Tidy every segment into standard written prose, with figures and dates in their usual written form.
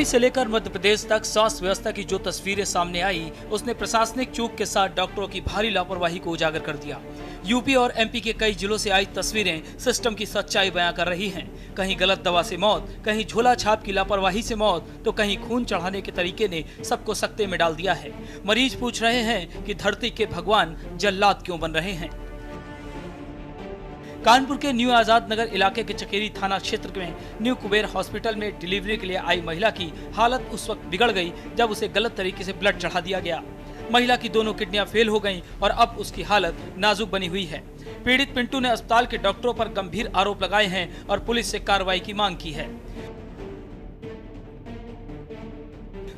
UP से लेकर मध्य प्रदेश तक स्वास्थ्य व्यवस्था की जो तस्वीरें सामने आई, उसने प्रशासनिक चूक के साथ डॉक्टरों की भारी लापरवाही को उजागर कर दिया। यूपी और एमपी के कई जिलों से आई तस्वीरें सिस्टम की सच्चाई बयां कर रही हैं। कहीं गलत दवा से मौत, कहीं झोला छाप की लापरवाही से मौत, तो कहीं खून चढ़ाने के तरीके ने सबको सकते में डाल दिया है। मरीज पूछ रहे हैं कि धरती के भगवान जल्लाद क्यों बन रहे हैं। कानपुर के न्यू आजाद नगर इलाके के चकेरी थाना क्षेत्र में न्यू कुबेर हॉस्पिटल में डिलीवरी के लिए आई महिला की हालत उस वक्त बिगड़ गई जब उसे गलत तरीके से ब्लड चढ़ा दिया गया। महिला की दोनों किडनियां फेल हो गईं और अब उसकी हालत नाजुक बनी हुई है। पीड़ित पिंटू ने अस्पताल के डॉक्टरों पर गंभीर आरोप लगाए हैं और पुलिस से कार्रवाई की मांग की है।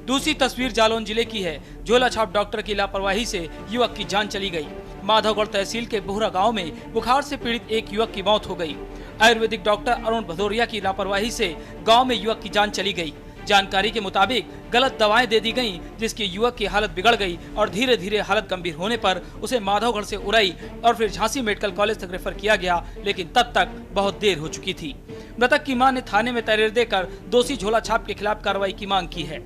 दूसरी तस्वीर जालौन जिले की है। झोला छाप डॉक्टर की लापरवाही से युवक की जान चली गई। माधवगढ़ तहसील के बोहरा गांव में बुखार से पीड़ित एक युवक की मौत हो गई। आयुर्वेदिक डॉक्टर अरुण भदौरिया की लापरवाही से गांव में युवक की जान चली गई। जानकारी के मुताबिक गलत दवाएं दे दी गईं, जिसकी युवक की हालत बिगड़ गई और धीरे धीरे हालत गंभीर होने पर उसे माधवगढ़ से उड़ाई और फिर झांसी मेडिकल कॉलेज तक रेफर किया गया, लेकिन तब तक बहुत देर हो चुकी थी। मृतक की मां ने थाने में तहरीर देकर दोषी झोला छाप के खिलाफ कार्रवाई की मांग की है।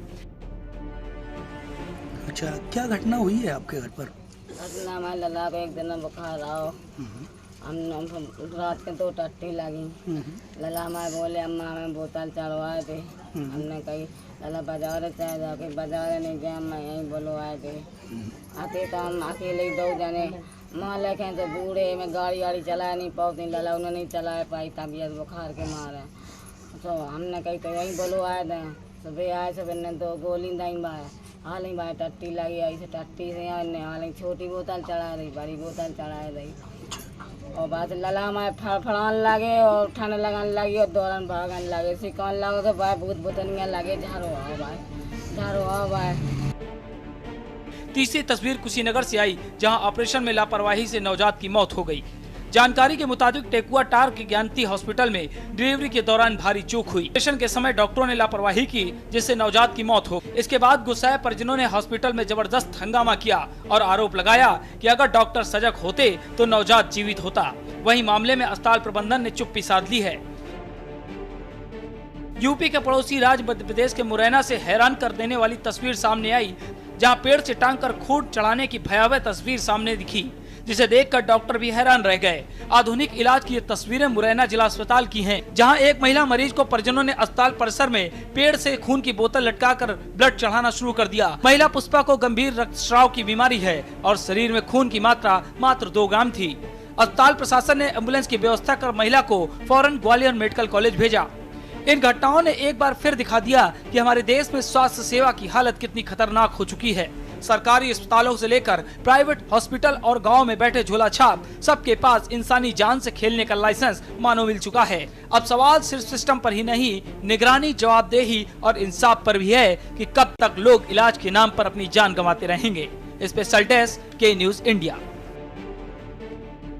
अच्छा, क्या घटना हुई है आपके घर पर? हमारे लला को एक दिन बुखार आओ, हम रात के 2 टट्टी लगी। लला हमारे बोले अम्मा हमें बोतल चढ़वाए थे। हमने कही लला बाजार चाहे जाके बाजार नहीं गए, अम्मा यहीं बुलवाए थे। आते तो हम अकेले 2 जने माँ लेके तो बूढ़े में गाड़ी चला नहीं पाती। लला उन्होंने नहीं चला पाई तबीयत बुखार के मारे, तो हमने कही तो यहीं बुलवाए थे। सुबह आए, सुबह ने 2 गोली दही बाय हाल ही बाय टट्टी लगी आई से टट्टी से हाल ही छोटी बोतल चढ़ा रही, बड़ी बोतल चढ़ा रही और बाद लला हमारे फड़फड़ान लगे और ठंड लगाने लगी और दौड़न भागने लगे। सिकान लगे तो भाई भूत भूतनियाँ लगे, झाड़ो आओ भाई। तीसरी तस्वीर कुशीनगर से आई, जहां ऑपरेशन में लापरवाही से नवजात की मौत हो गई। जानकारी के मुताबिक टेकुआ टार के ज्ञानती हॉस्पिटल में डिलीवरी के दौरान भारी चूक हुई। ऑपरेशन के समय डॉक्टरों ने लापरवाही की, जिससे नवजात की मौत हो। इसके बाद गुस्साए परिजनों ने हॉस्पिटल में जबरदस्त हंगामा किया और आरोप लगाया कि अगर डॉक्टर सजग होते तो नवजात जीवित होता। वहीं मामले में अस्पताल प्रबंधन ने चुप्पी साध ली है। यूपी के पड़ोसी राज्य मध्य प्रदेश के मुरैना से हैरान कर देने वाली तस्वीर सामने आई, जहां पेड़ से टांगकर खून चढ़ाने की भयावह तस्वीर सामने दिखी, जिसे देखकर डॉक्टर भी हैरान रह गए। आधुनिक इलाज की ये तस्वीरें मुरैना जिला अस्पताल की हैं, जहां एक महिला मरीज को परिजनों ने अस्पताल परिसर में पेड़ से खून की बोतल लटकाकर ब्लड चढ़ाना शुरू कर दिया। महिला पुष्पा को गंभीर रक्तस्राव की बीमारी है और शरीर में खून की मात्रा मात्र 2 ग्राम थी। अस्पताल प्रशासन ने एम्बुलेंस की व्यवस्था कर महिला को फौरन ग्वालियर मेडिकल कॉलेज भेजा। इन घटनाओं ने एक बार फिर दिखा दिया कि हमारे देश में स्वास्थ्य सेवा की हालत कितनी खतरनाक हो चुकी है। सरकारी अस्पतालों से लेकर प्राइवेट हॉस्पिटल और गांव में बैठे झोला छाप सबके पास इंसानी जान से खेलने का लाइसेंस मानो मिल चुका है। अब सवाल सिर्फ सिस्टम पर ही नहीं, निगरानी, जवाबदेही और इंसाफ पर भी है कि कब तक लोग इलाज के नाम पर अपनी जान गंवाते रहेंगे। स्पेशल डेस्क के न्यूज़ इंडिया।